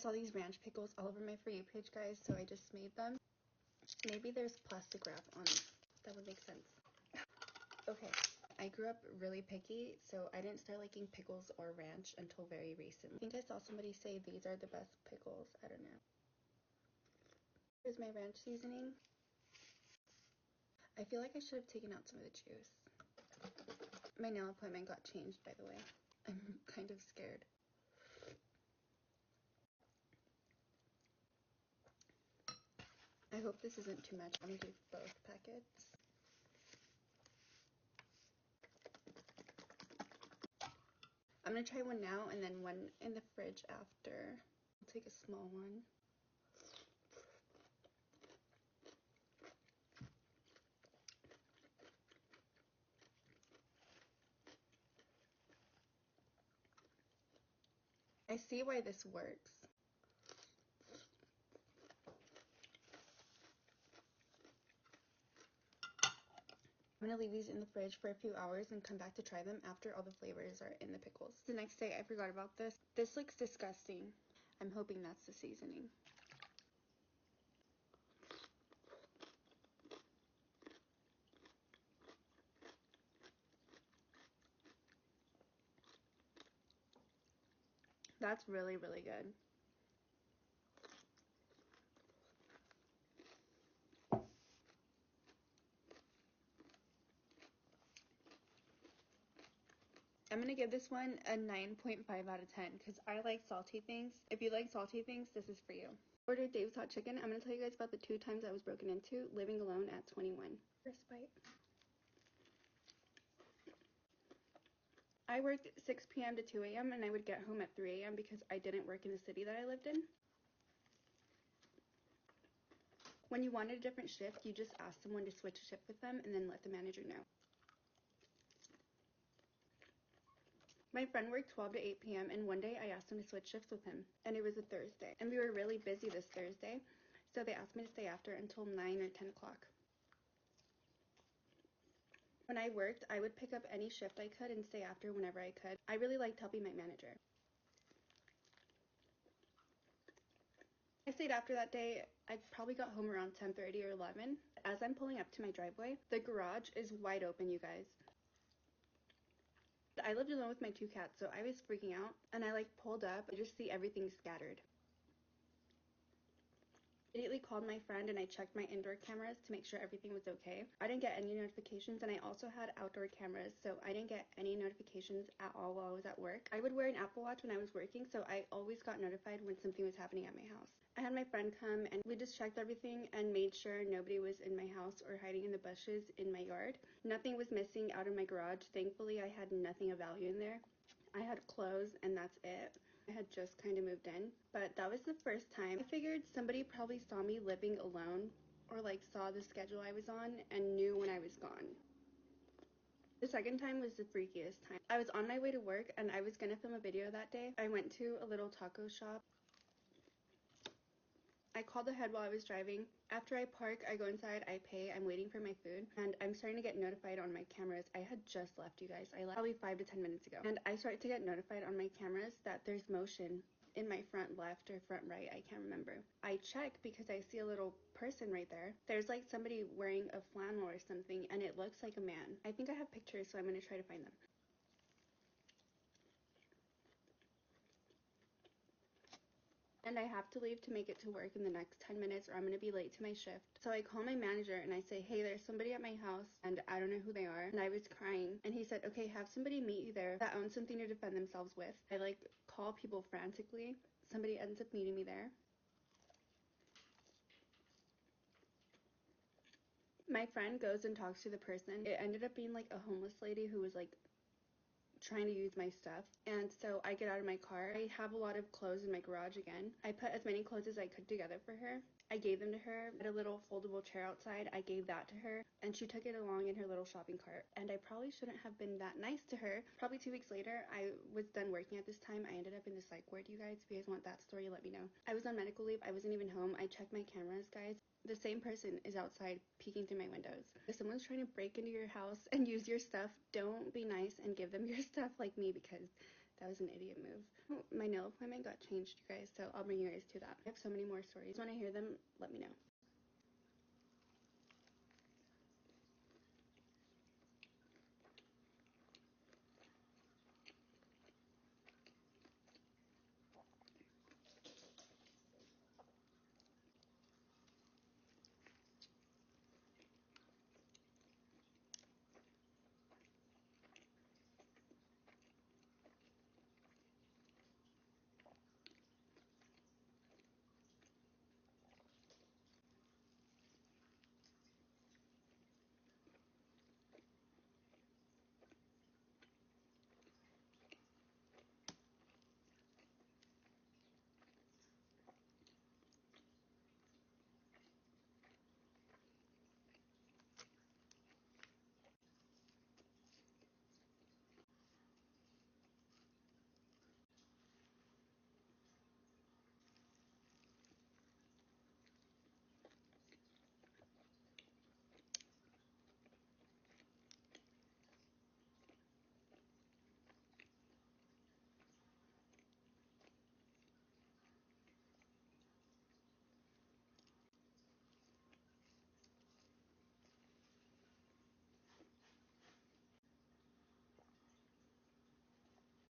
I saw these ranch pickles all over my For You page, guys, so I just made them. Maybe there's plastic wrap on it. That would make sense. Okay, I grew up really picky, so I didn't start liking pickles or ranch until very recently. I think I saw somebody say these are the best pickles. I don't know. Here's my ranch seasoning. I feel like I should have taken out some of the juice. My nail appointment got changed, by the way. I'm kind of scared. I hope this isn't too much. I'm gonna do both packets. I'm gonna try one now and then one in the fridge after. I'll take a small one. I see why this works. I'm gonna leave these in the fridge for a few hours and come back to try them after all the flavors are in the pickles. The next day, I forgot about this. This looks disgusting. I'm hoping that's the seasoning. That's really, really good. I'm gonna give this one a 9.5 out of 10 because I like salty things. If you like salty things, this is for you. Ordered Dave's Hot Chicken. I'm gonna tell you guys about the 2 times I was broken into living alone at 21. First bite. I worked 6 p.m. to 2 a.m. and I would get home at 3 a.m. because I didn't work in the city that I lived in. When you wanted a different shift, you just asked someone to switch a shift with them and then let the manager know. My friend worked 12 to 8 p.m. and one day I asked him to switch shifts with him, and it was a Thursday. And we were really busy this Thursday, so they asked me to stay after until 9 or 10 o'clock. When I worked, I would pick up any shift I could and stay after whenever I could. I really liked helping my manager. I stayed after that day. I probably got home around 10:30 or 11. As I'm pulling up to my driveway, the garage is wide open, you guys. I lived alone with my 2 cats, so I was freaking out, and I pulled up. I just see everything scattered. I immediately called my friend and I checked my indoor cameras to make sure everything was okay. I didn't get any notifications, and I also had outdoor cameras, so I didn't get any notifications at all while I was at work. I would wear an Apple Watch when I was working, so I always got notified when something was happening at my house. I had my friend come and we just checked everything and made sure nobody was in my house or hiding in the bushes in my yard. Nothing was missing out of my garage. Thankfully, I had nothing of value in there. I had clothes and that's it. I had just kind of moved in, but that was the first time. I figured somebody probably saw me living alone or saw the schedule I was on and knew when I was gone. The second time was the freakiest time. I was on my way to work and I was gonna film a video that day. I went to a little taco shop. I called ahead while I was driving. After I park, I go inside, I pay, I'm waiting for my food, and I'm starting to get notified on my cameras. I had just left, you guys. I left probably 5 to 10 minutes ago. And I start to get notified on my cameras that there's motion in my front left or front right, I can't remember. I check because I see a little person right there. There's somebody wearing a flannel or something, and it looks like a man. I think I have pictures, so I'm going to try to find them. And I have to leave to make it to work in the next 10 minutes or I'm going to be late to my shift. So I call my manager and I say, hey, there's somebody at my house and I don't know who they are. And I was crying. And he said, okay, have somebody meet you there that owns something to defend themselves with. I call people frantically. Somebody ends up meeting me there. My friend goes and talks to the person. It ended up being a homeless lady who was trying to use my stuff. And so I get out of my car. I have a lot of clothes in my garage again. I put as many clothes as I could together for her. I gave them to her. I had a little foldable chair outside. I gave that to her and she took it along in her little shopping cart. And I probably shouldn't have been that nice to her. Probably 2 weeks later, I was done working at this time. I ended up in the psych ward, you guys. If you guys want that story, let me know. I was on medical leave. I wasn't even home. I checked my cameras, guys. The same person is outside peeking through my windows. If someone's trying to break into your house and use your stuff, don't be nice and give them your stuff like me because That was an idiot move. My nail appointment got changed, you guys, so I'll bring you guys to that. I have so many more stories. When I hear them, let me know.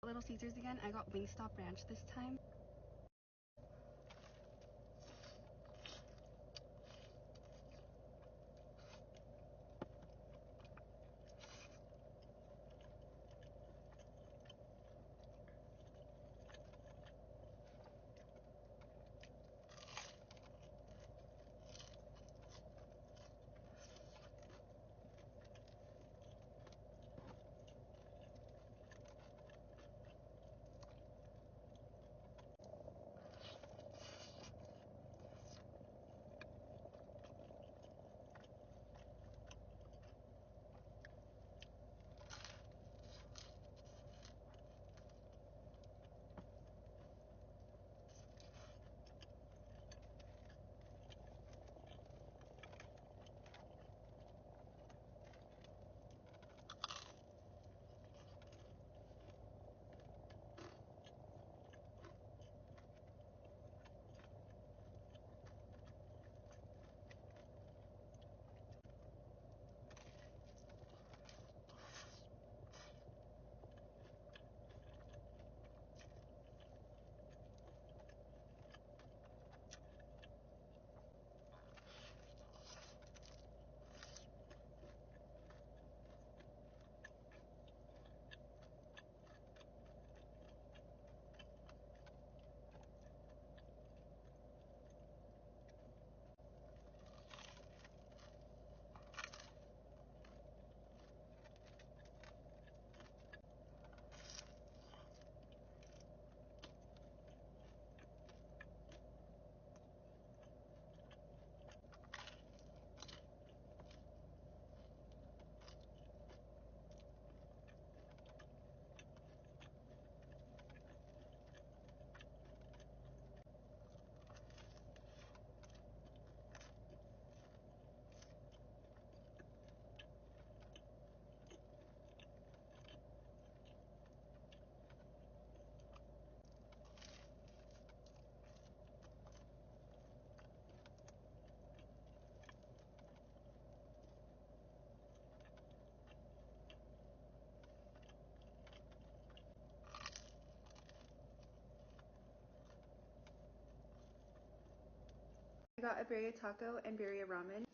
Little Caesars again. I got Wingstop Ranch this time. I got a birria taco and birria ramen.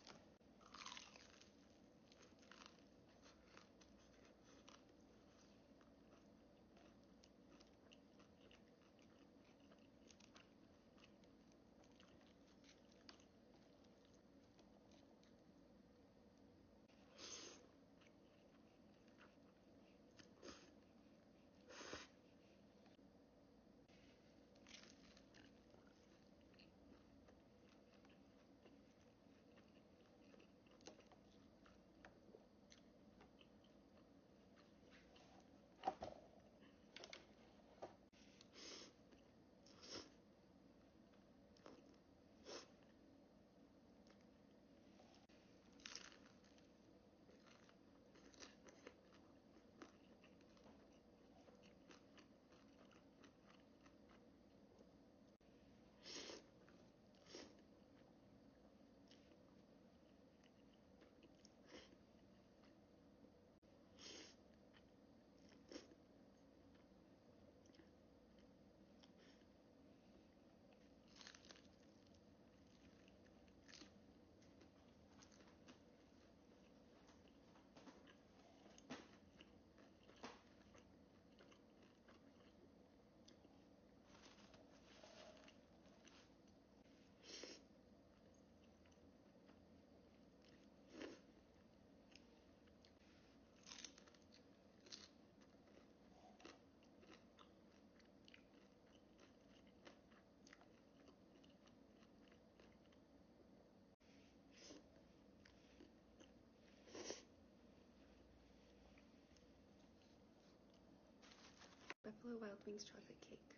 Buffalo Wild Wings chocolate cake.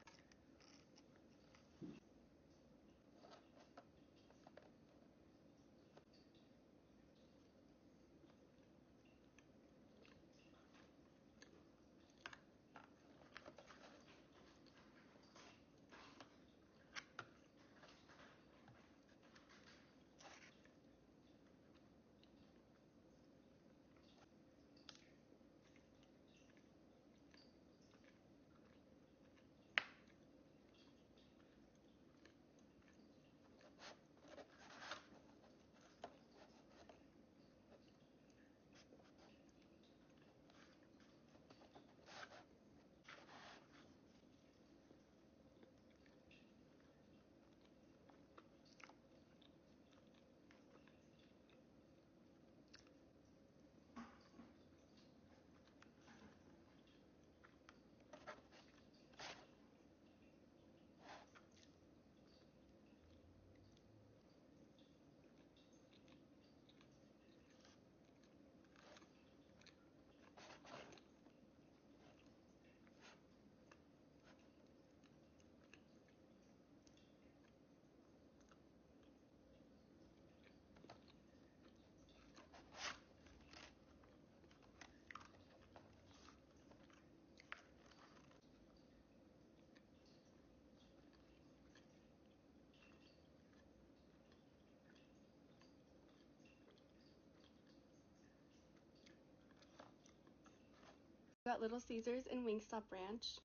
Got Little Caesars and Wingstop Ranch.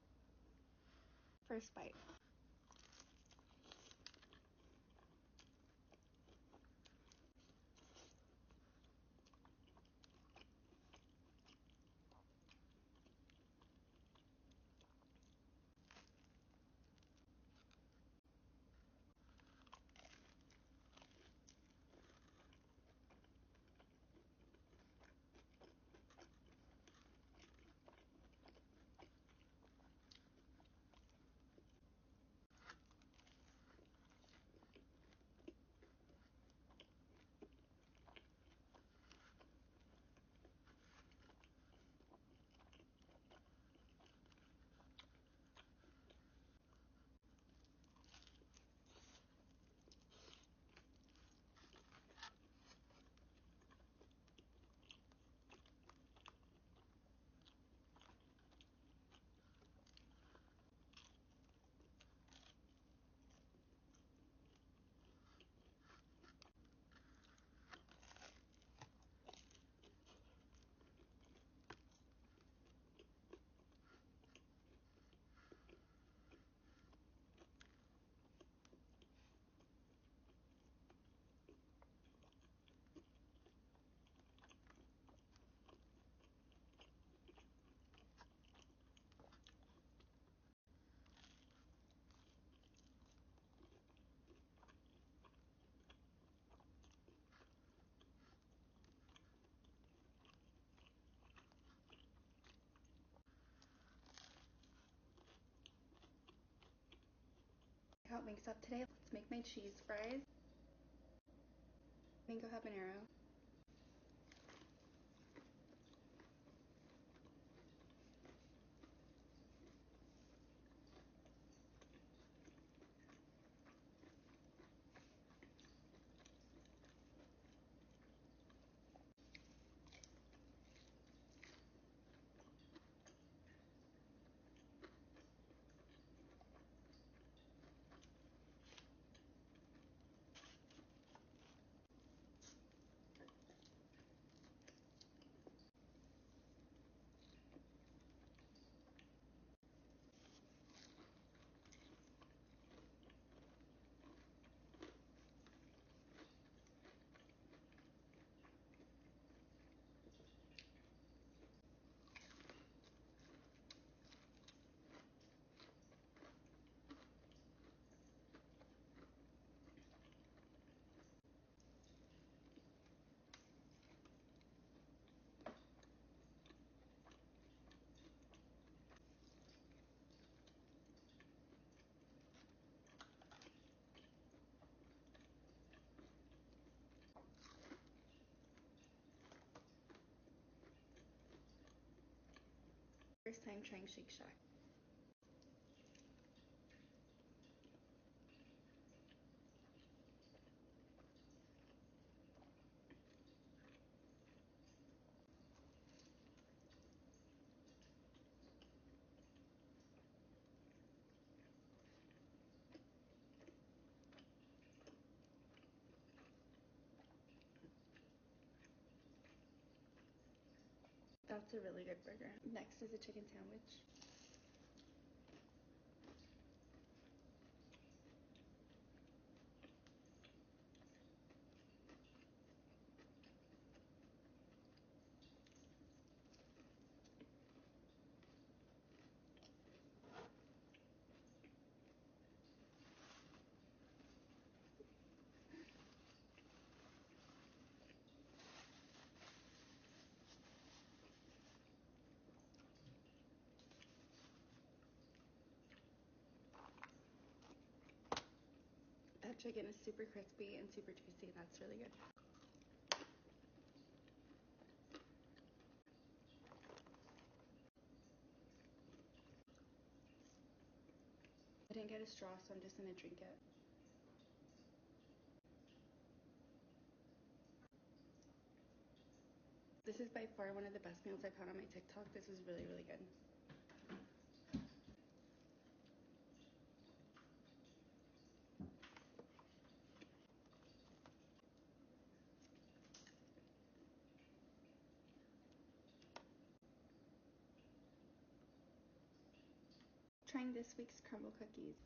First bite. Got Wingstop today. Let's make my cheese fries. Mango habanero. First time trying Shake Shack. That's a really good burger. Next is a chicken sandwich. That chicken is super crispy and super juicy. That's really good. I didn't get a straw, so I'm just gonna drink it. This is by far one of the best meals I've had on my TikTok. This is really, really good. Trying this week's crumble cookies.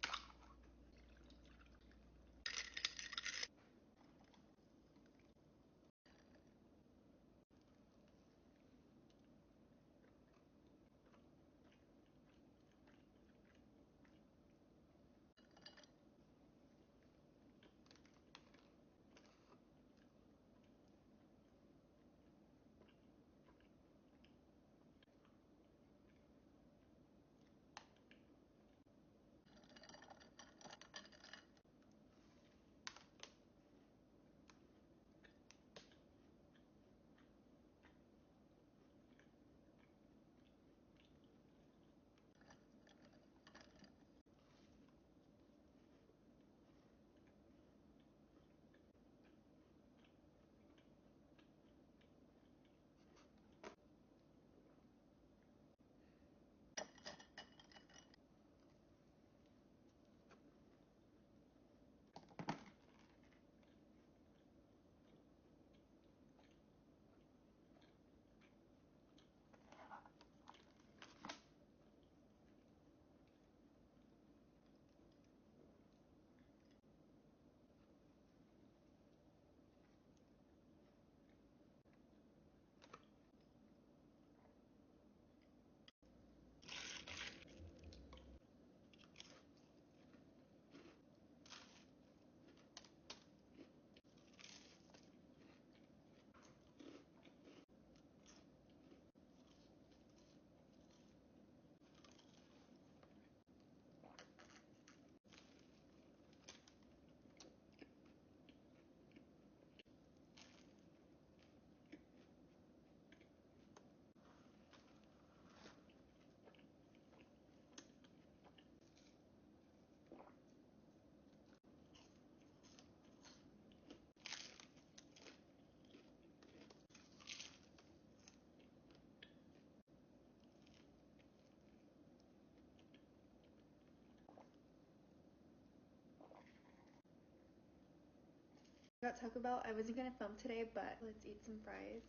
I got Taco Bell. I wasn't gonna film today, but let's eat some fries.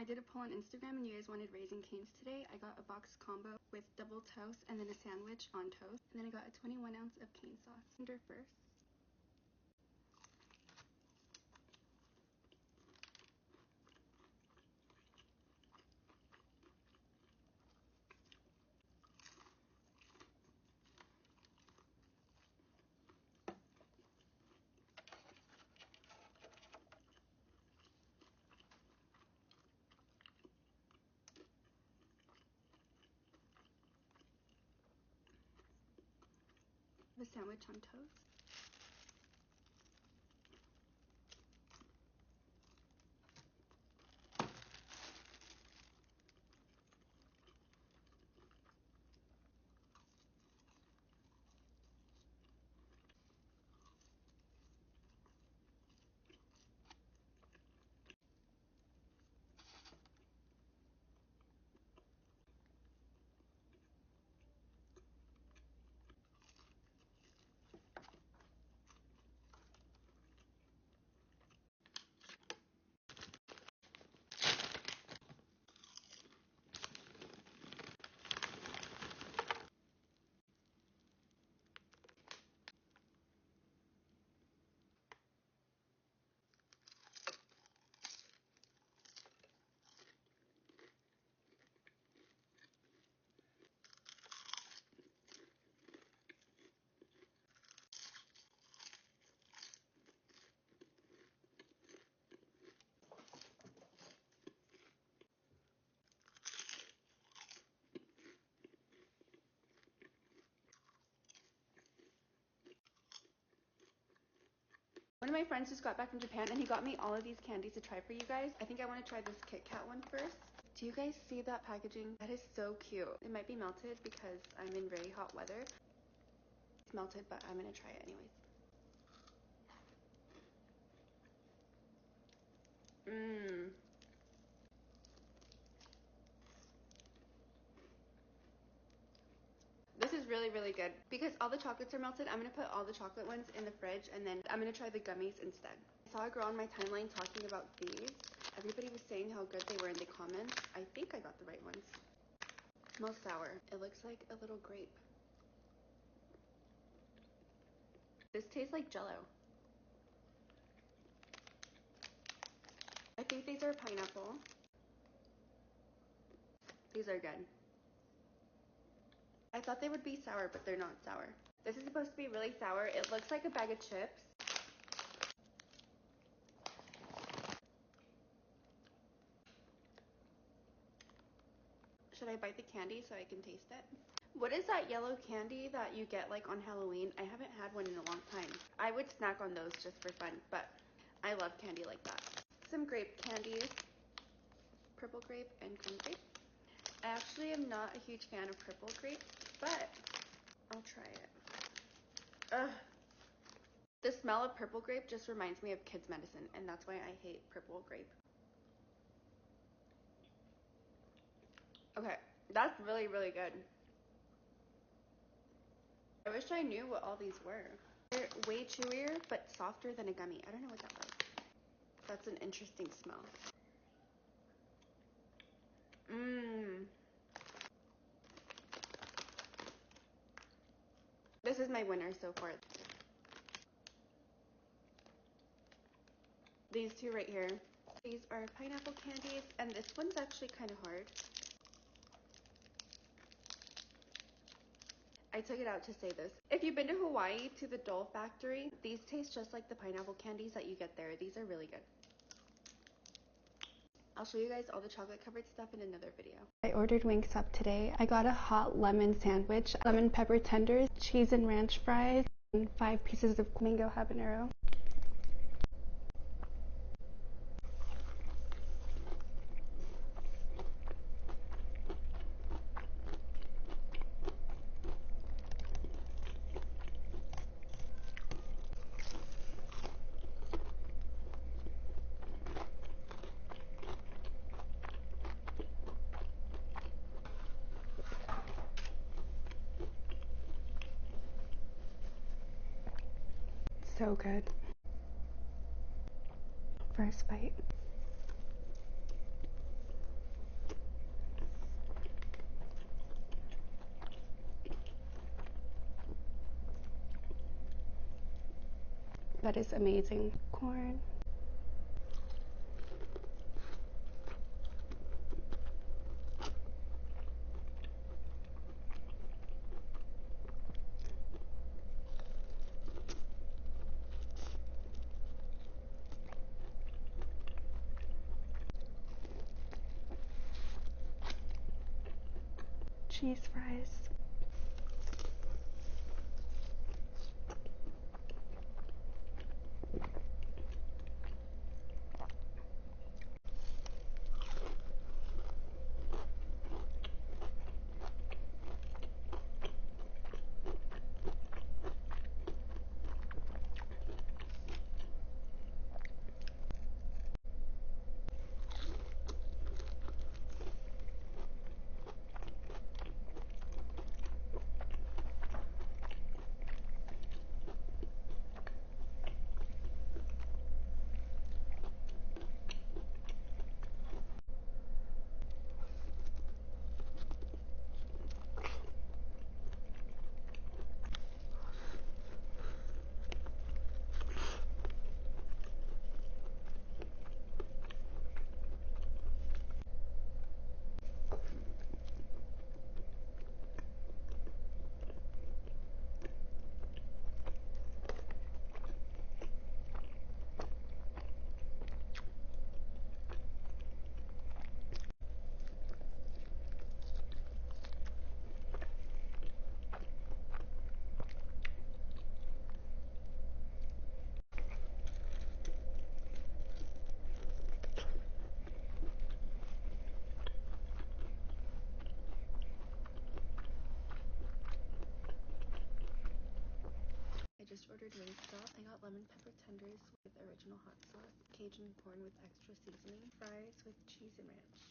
did a poll on Instagram and you guys wanted Raisin Canes today. I got a box combo with double toast and then a sandwich on toast. And then I got a 21 ounce of cane sauce. Under first. The sandwich on toast. One of my friends just got back from Japan and he got me all of these candies to try for you guys. I think I want to try this Kit Kat one first. Do you guys see that packaging? That is so cute. It might be melted because I'm in very hot weather. It's melted, but I'm going to try it anyways. This is really, really good. Because all the chocolates are melted, I'm going to put all the chocolate ones in the fridge and then I'm going to try the gummies instead. I saw a girl on my timeline talking about these. Everybody was saying how good they were in the comments. I think I got the right ones. It smells sour. It looks like a little grape. This tastes like Jell-O. I think these are pineapple. These are good. I thought they would be sour, but they're not sour. This is supposed to be really sour. It looks like a bag of chips. Should I bite the candy so I can taste it? What is that yellow candy that you get like on Halloween? I haven't had one in a long time. I would snack on those just for fun, but I love candy like that. Some grape candies. Purple grape and green grape. I actually am not a huge fan of purple grape, but I'll try it. Ugh. The smell of purple grape just reminds me of kids' medicine, and that's why I hate purple grape. Okay, that's really, really good. I wish I knew what all these were. They're way chewier, but softer than a gummy. I don't know what that was. That's an interesting smell. This is my winner so far. These two right here. These are pineapple candies, and this one's actually kind of hard. I took it out to say this. If you've been to Hawaii to the Dole Factory, these taste just like the pineapple candies that you get there. These are really good. I'll show you guys all the chocolate covered stuff in another video. I ordered Wingstop today. I got a hot lemon sandwich, lemon pepper tenders, cheese and ranch fries, and 5 pieces of mango habanero. So good. First bite. That is amazing. Corn. Cheese fries. I just ordered Wingstop. I got lemon pepper tenders with original hot sauce, Cajun corn with extra seasoning, fries with cheese and ranch.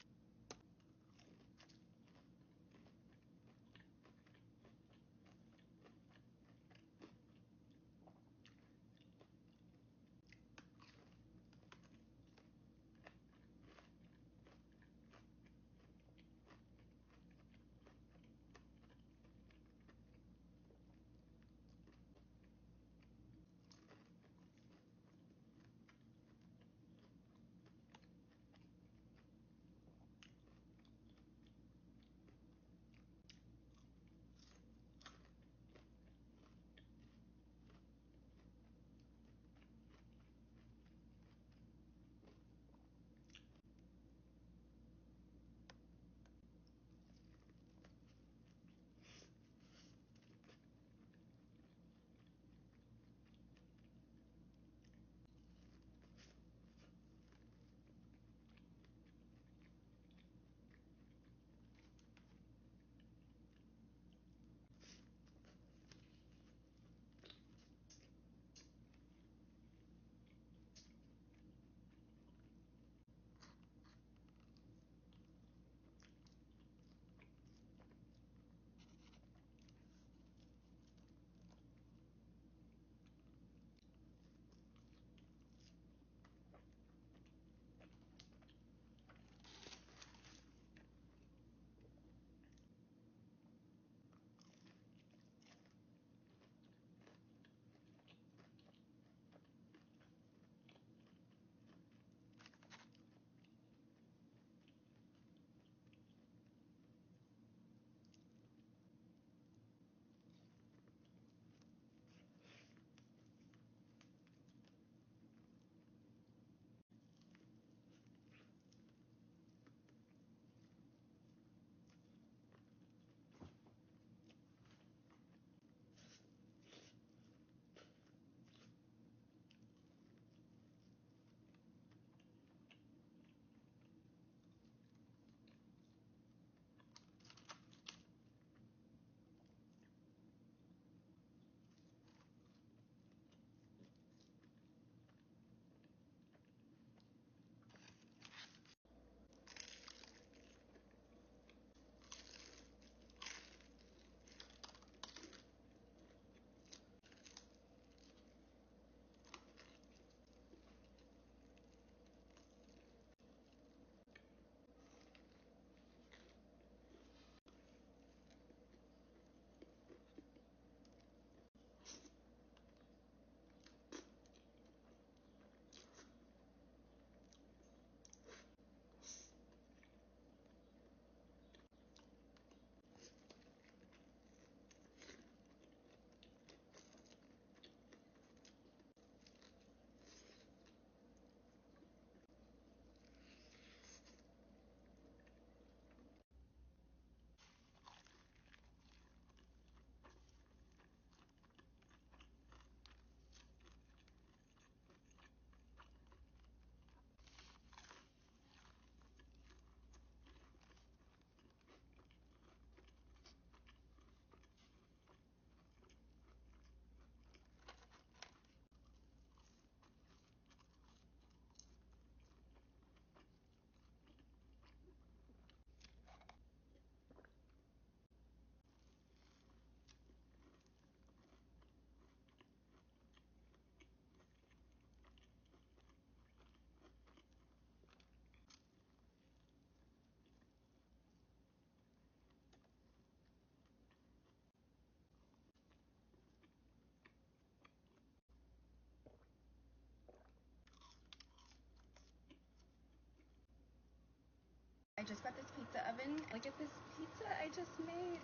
just got this pizza oven. Look at this pizza I just made.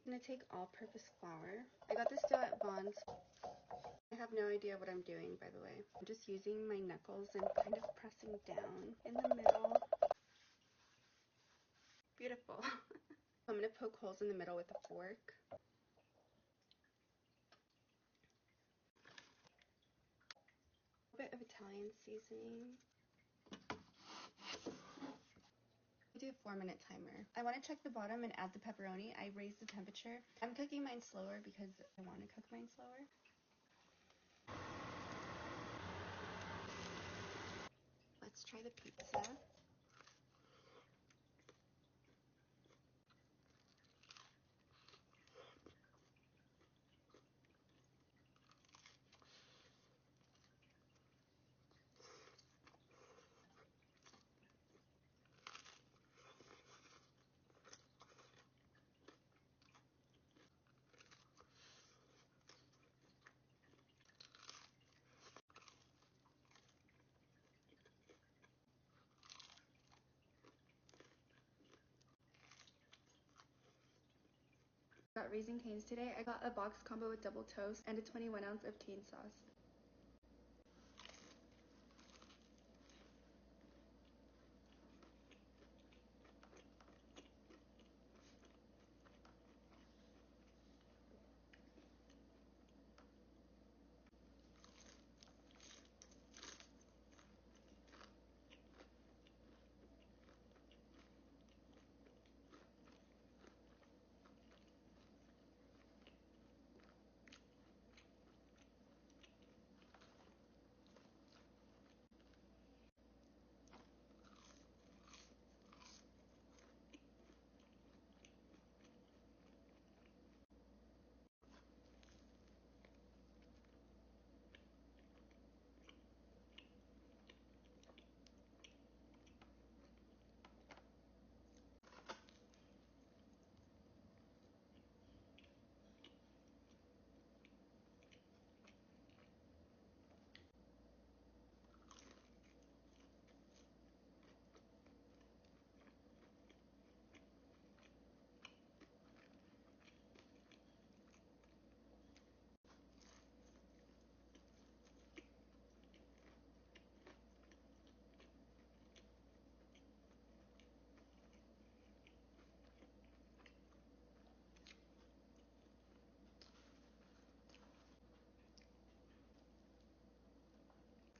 I'm gonna take all-purpose flour. I got this dough at Vaughn's. I have no idea what I'm doing, by the way. I'm just using my knuckles and kind of pressing down in the middle. Beautiful. I'm gonna poke holes in the middle with a fork. A bit of Italian seasoning. I do a 4-minute timer. I want to check the bottom and add the pepperoni. I raised the temperature. I'm cooking mine slower because I want to cook mine slower. Let's try the pizza. Got Raising Cane's today. I got a box combo with double toast and a 21 ounce of cane sauce.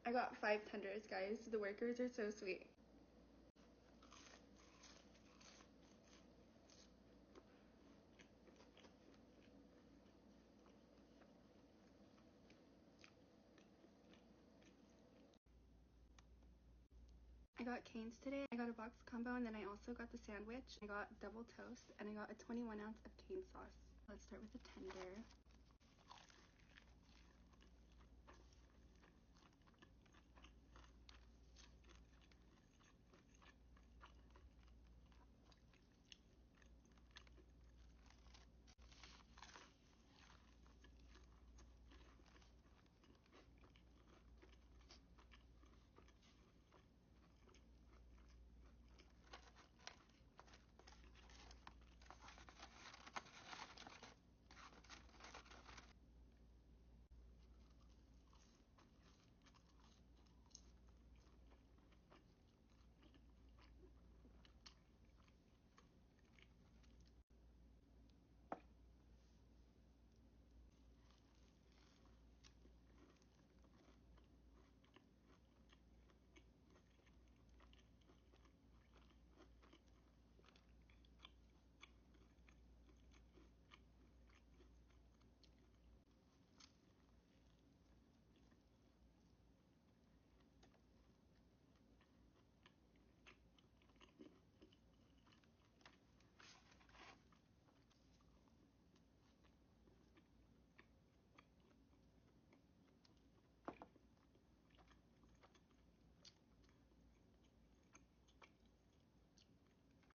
I got 5 tenders, guys. The workers are so sweet. I got Cane's today. I got a box combo and then I also got the sandwich. I got double toast and I got a 21 ounce of cane sauce. Let's start with the tender.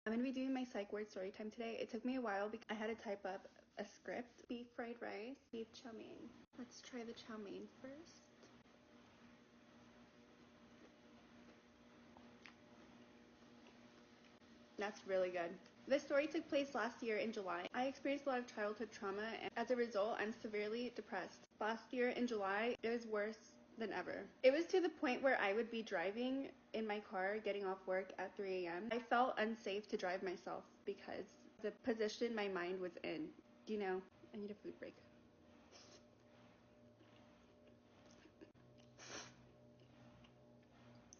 I'm going to be doing my psych word story time today. It took me a while because I had to type up a script. Beef fried rice, beef chow mein. Let's try the chow mein first. That's really good. This story took place last year in July. I experienced a lot of childhood trauma, and as a result, I'm severely depressed. Last year in July, it was worse than ever. It was to the point where I would be driving in my car, getting off work at 3 a.m. I felt unsafe to drive myself because the position my mind was in. You know, I need a food break.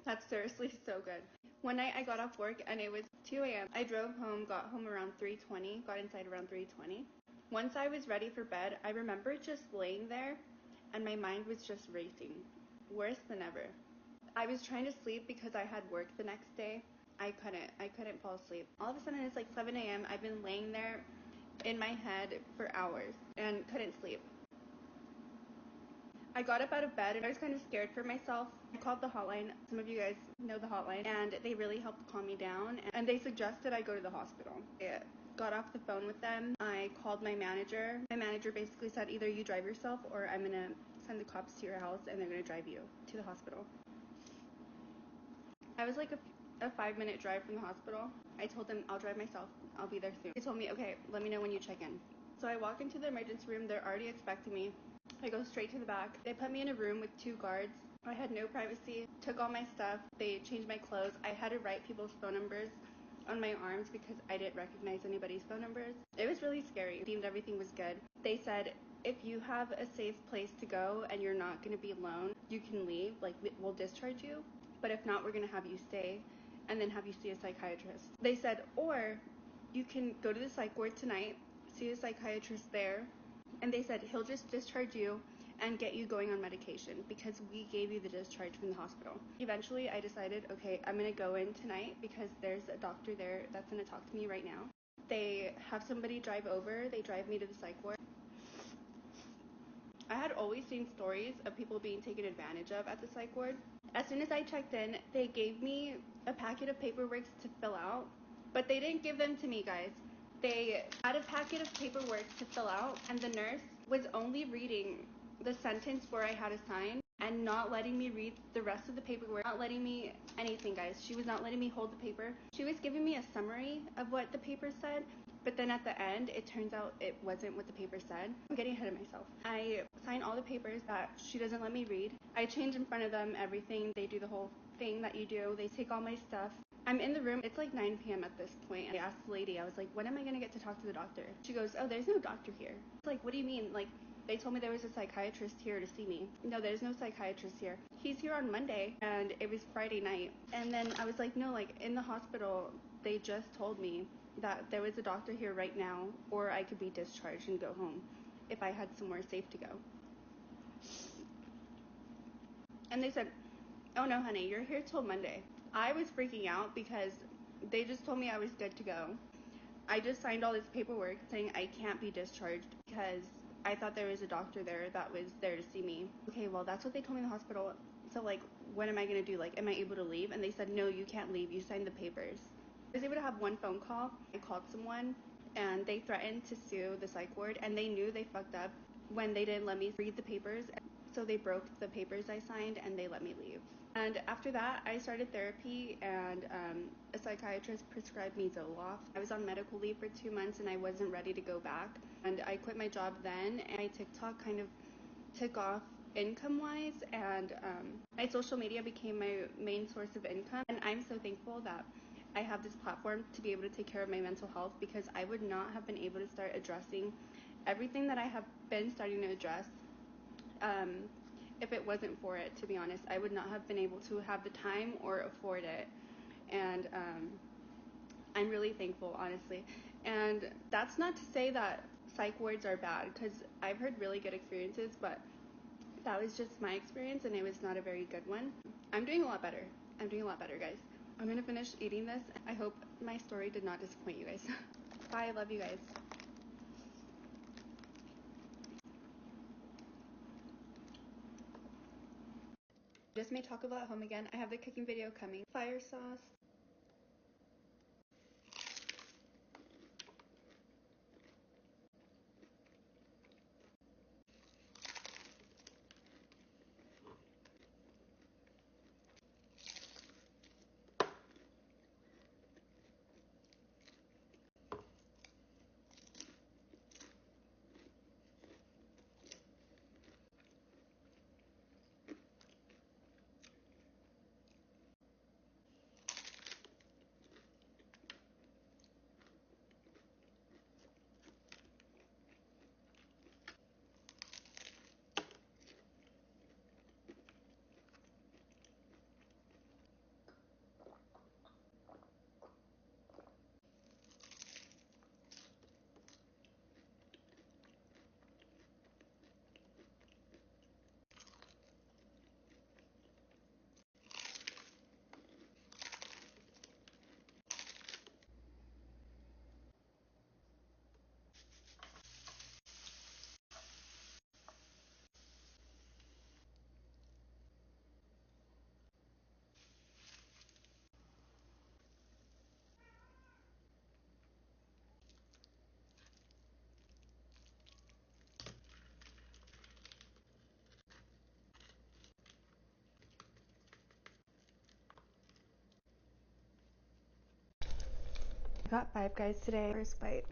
That's seriously so good. One night I got off work and it was 2 a.m. I drove home, got home around 3:20, got inside around 3:20. Once I was ready for bed, I remember just laying there and my mind was just racing. Worse than ever. I was trying to sleep because I had work the next day. I couldn't fall asleep. All of a sudden it's like 7 a.m. I've been laying there in my head for hours and couldn't sleep. I got up out of bed and I was kind of scared for myself. I called the hotline. Some of you guys know the hotline, and they really helped calm me down, and they suggested I go to the hospital. I got off the phone with them. I called my manager. My manager basically said either you drive yourself or I'm going to send the cops to your house and they're going to drive you to the hospital. I was like a 5-minute drive from the hospital. I told them I'll drive myself. I'll be there soon. They told me, okay, let me know when you check in. So I walk into the emergency room. They're already expecting me. I go straight to the back. They put me in a room with 2 guards. I had no privacy, took all my stuff. They changed my clothes. I had to write people's phone numbers on my arms because I didn't recognize anybody's phone numbers. It was really scary. It seemed everything was good. They said, if you have a safe place to go and you're not going to be alone, you can leave. Like, we'll discharge you. But if not, we're going to have you stay and then have you see a psychiatrist. They said, or you can go to the psych ward tonight, see a psychiatrist there, and they said he'll just discharge you and get you going on medication because we gave you the discharge from the hospital. Eventually, I decided, okay, I'm going to go in tonight because there's a doctor there that's going to talk to me right now. They have somebody drive over. They drive me to the psych ward. I had always seen stories of people being taken advantage of at the psych ward. As soon as I checked in, they gave me a packet of paperwork to fill out, but they didn't give them to me, guys. They had a packet of paperwork to fill out, and the nurse was only reading the sentence where I had to sign and not letting me read the rest of the paperwork, not letting me anything, guys. She was not letting me hold the paper. She was giving me a summary of what the paper said, but then at the end, it turns out it wasn't what the paper said. I'm getting ahead of myself. I sign all the papers that she doesn't let me read. I change in front of them everything. They do the whole thing that you do. They take all my stuff. I'm in the room. It's like 9 p.m. at this point. I asked the lady, I was like, when am I going to get to talk to the doctor? She goes, oh, there's no doctor here. It's like, what do you mean? Like, they told me there was a psychiatrist here to see me. No, there's no psychiatrist here. He's here on Monday, and it was Friday night. And then I was like, no, like, in the hospital, they just told me that there was a doctor here right now, or I could be discharged and go home if I had somewhere safe to go. And they said, oh no, honey, you're here till Monday. I was freaking out because they just told me I was good to go. I just signed all this paperwork saying I can't be discharged because I thought there was a doctor there that was there to see me. Okay, well, that's what they told me in the hospital. So, like, what am I going to do? Like, am I able to leave? And they said, no, you can't leave. You signed the papers. I was able to have one phone call. I called someone, and they threatened to sue the psych ward, and they knew they fucked up when they didn't let me read the papers. So they broke the papers I signed, and they let me leave. And after that, I started therapy, and a psychiatrist prescribed me Zoloft. I was on medical leave for 2 months, and I wasn't ready to go back. And I quit my job then, and my TikTok kind of took off income-wise, and my social media became my main source of income. And I'm so thankful that I have this platform to be able to take care of my mental health, because I would not have been able to start addressing everything that I have been starting to address if it wasn't for it. To be honest, I would not have been able to have the time or afford it. And I'm really thankful, honestly. And that's not to say that psych wards are bad, because I've heard really good experiences, but that was just my experience, and it was not a very good one. I'm doing a lot better. I'm doing a lot better, guys. I'm going to finish eating this. I hope my story did not disappoint you guys. Bye. I love you guys. Just made taco bell at home again. I have the cooking video coming. Fire sauce. got Five Guys today. First bite.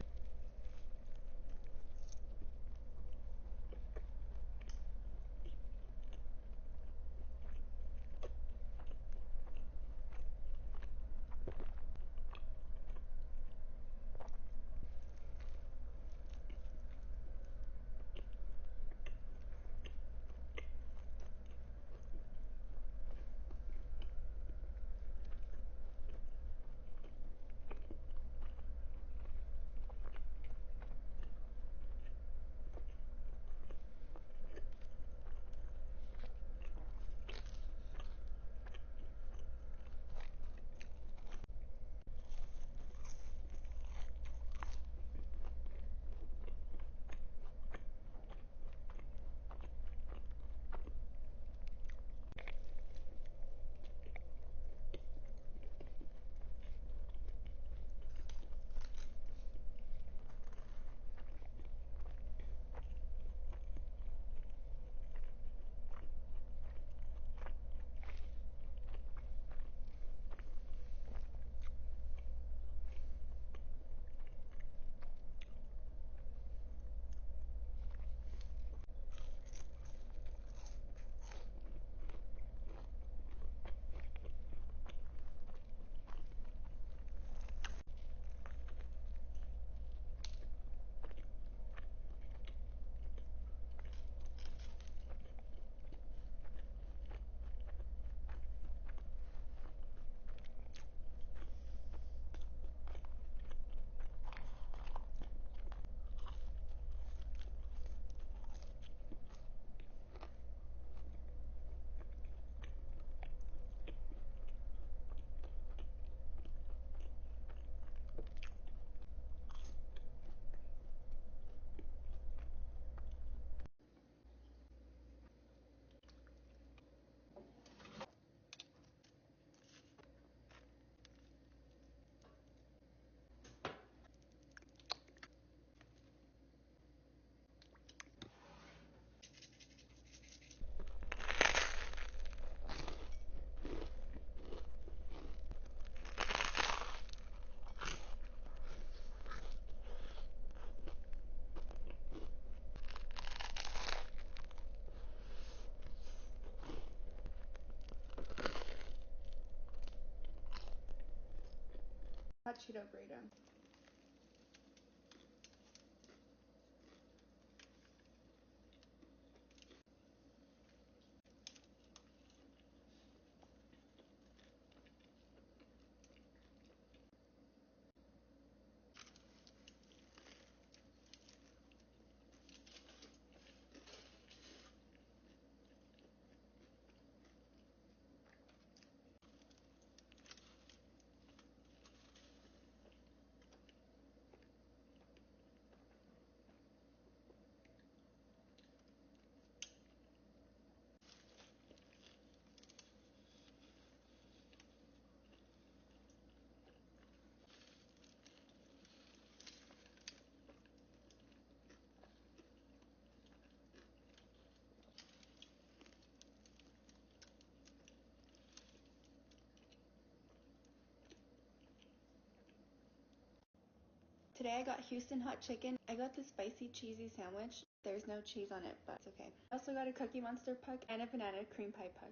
Hot Cheeto burrito. Today I got Houston hot chicken. I got the spicy cheesy sandwich. There's no cheese on it, but it's okay. I also got a Cookie Monster puck and a banana cream pie puck.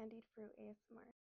candied fruit ASMR.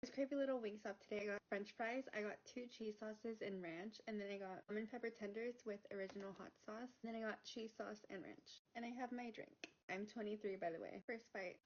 This crazy little Wingstop today. I got french fries, I got 2 cheese sauces and ranch, and then I got lemon pepper tenders with original hot sauce, and then I got cheese sauce and ranch. And I have my drink. I'm 23, by the way. First bite.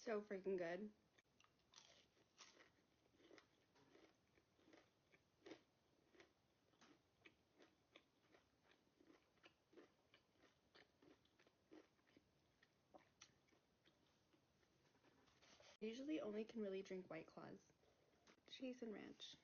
So freaking good. I usually only can really drink White Claws. Cheese and ranch.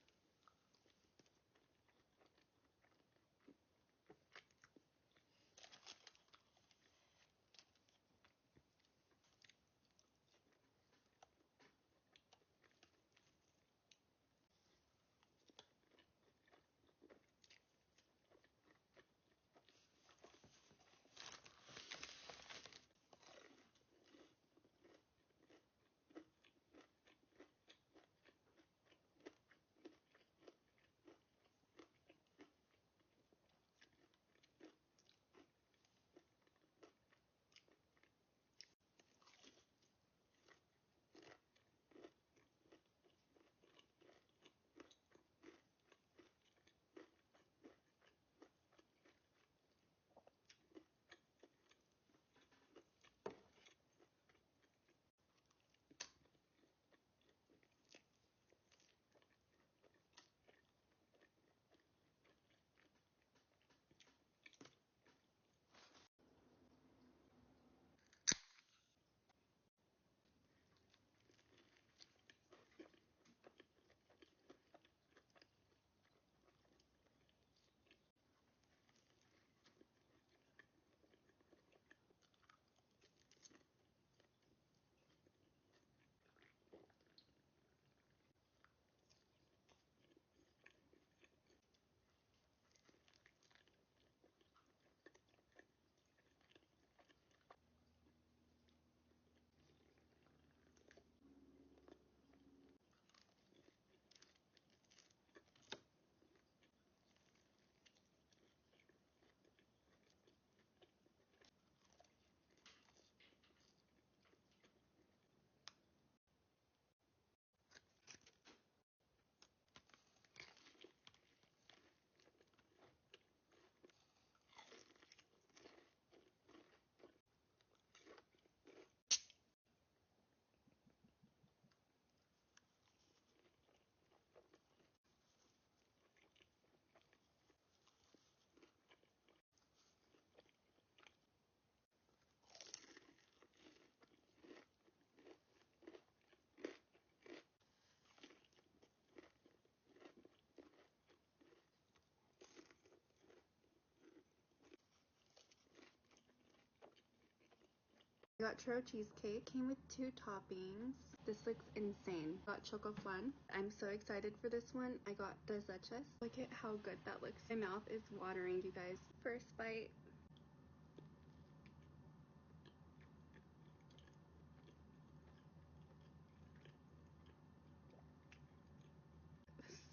I got churro cheesecake. Came with 2 toppings. This looks insane. Got choco flan. I'm so excited for this one. I got tres leches. Look at how good that looks. My mouth is watering, you guys. First bite.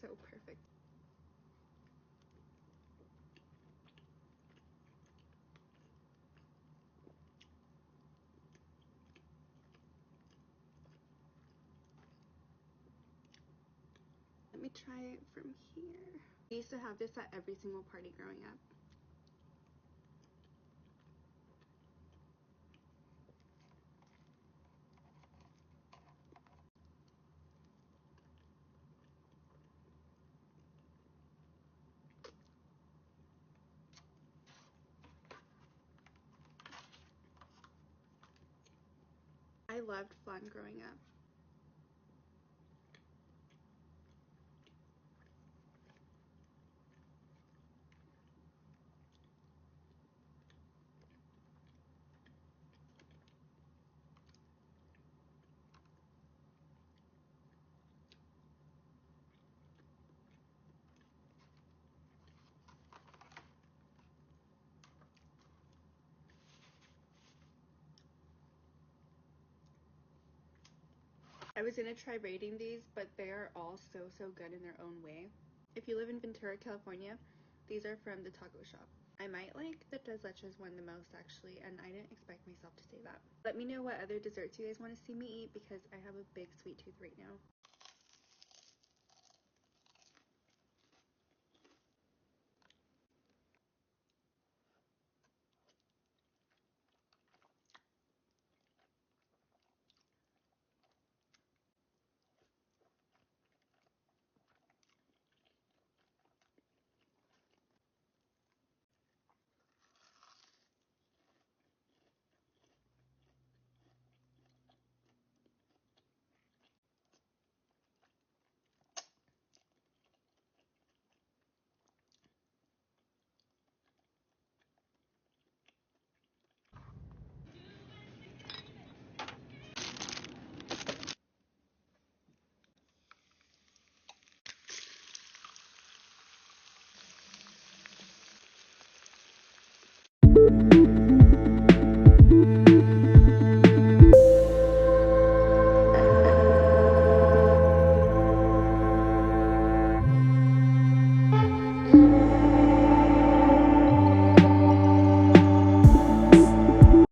So perfect. Let me try it from here. I used to have this at every single party growing up. I loved flan growing up. I was gonna try rating these, but they are all so good in their own way. If you live in Ventura, California, these are from the taco shop. I might like the tres leches one the most actually, and I didn't expect myself to say that. Let me know what other desserts you guys want to see me eat because I have a big sweet tooth right now.